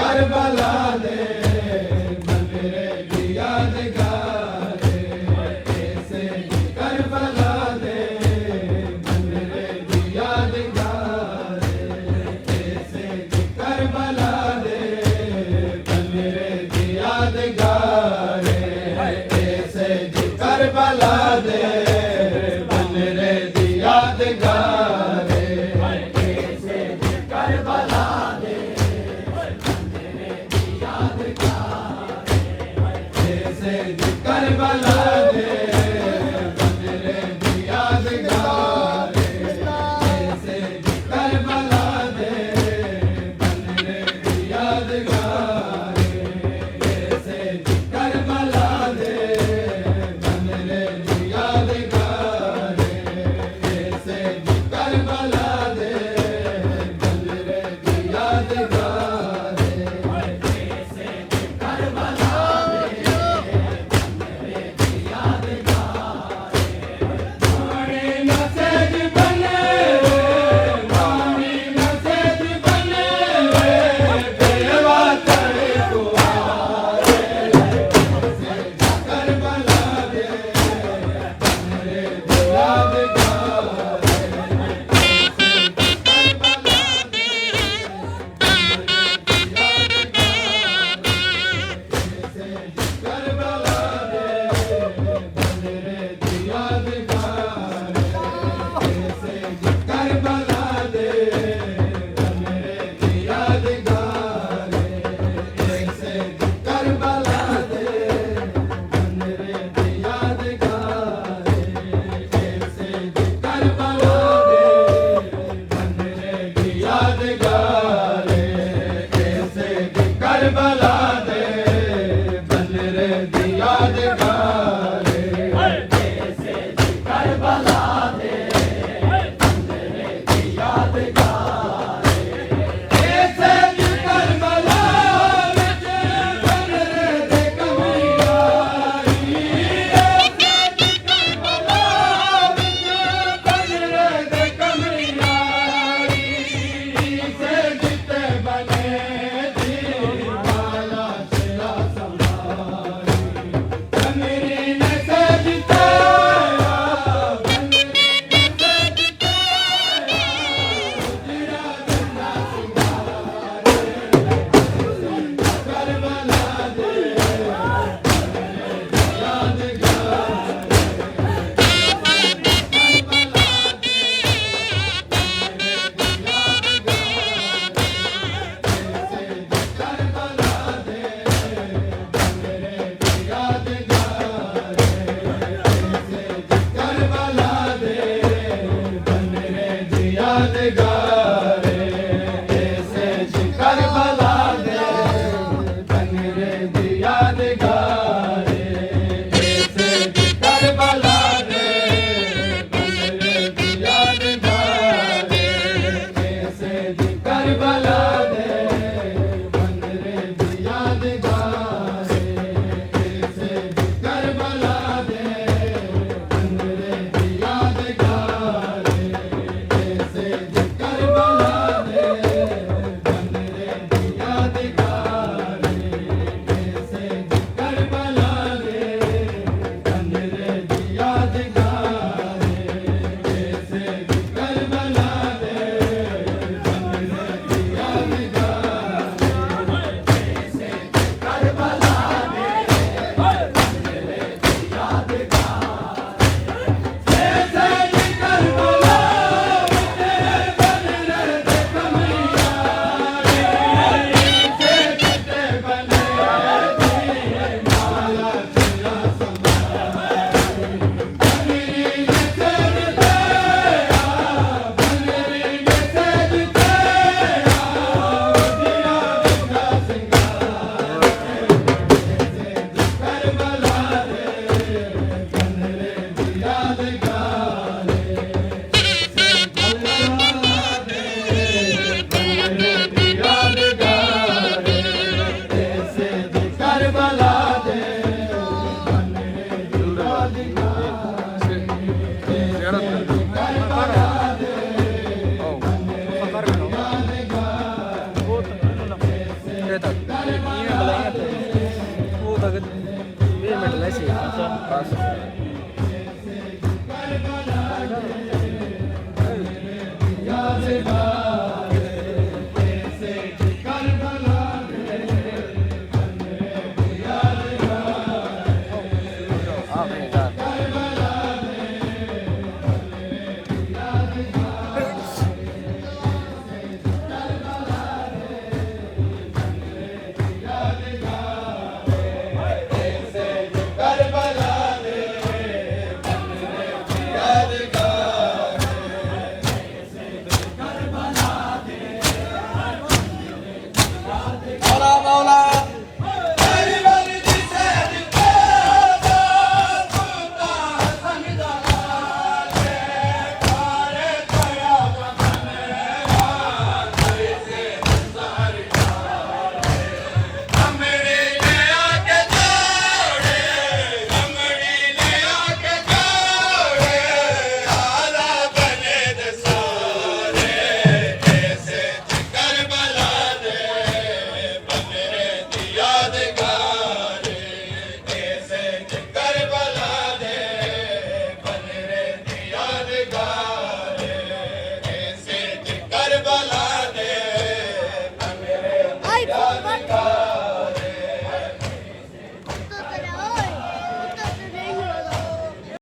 Karbala दे बनरे दी यादगार ऐसे Karbala दे बनरे दी यादगार ऐसे करबला दे बनरे दी यादगार ऐसे करबला दे बनरे दी यादगार ऐसे करबला दे बनरे दी यादगार ऐसे करबला दे बनरे दी यादगार ऐसे करबला दे बनरे दी यादगार ऐसे करबला दे बनरे दी यादगार ऐसे करबला दे बनरे दी यादगार ऐसे करबला दे बनरे दी यादगार मानी नसेज बने मानी नसेज बने बेवा तेरे दुआरे ऐसे करबला दे बनरे दी यादगार ऐसे करबला दे ऐसे करबला दे बनरे दी यादगार ऐसे करबला दे बनरे दी यादगार ऐसे करबला दे बनरे दी यादगार ऐसे करबला दे बनरे दी यादगार ऐसे करबला दे बनरे दी यादगार ऐसे करबला दे बनरे दी यादगार ऐसे करबला विच बनरे दे कमीयारी ऐसे करबला विच बनरे दे कमीयारी से जिते बने दीवाना बस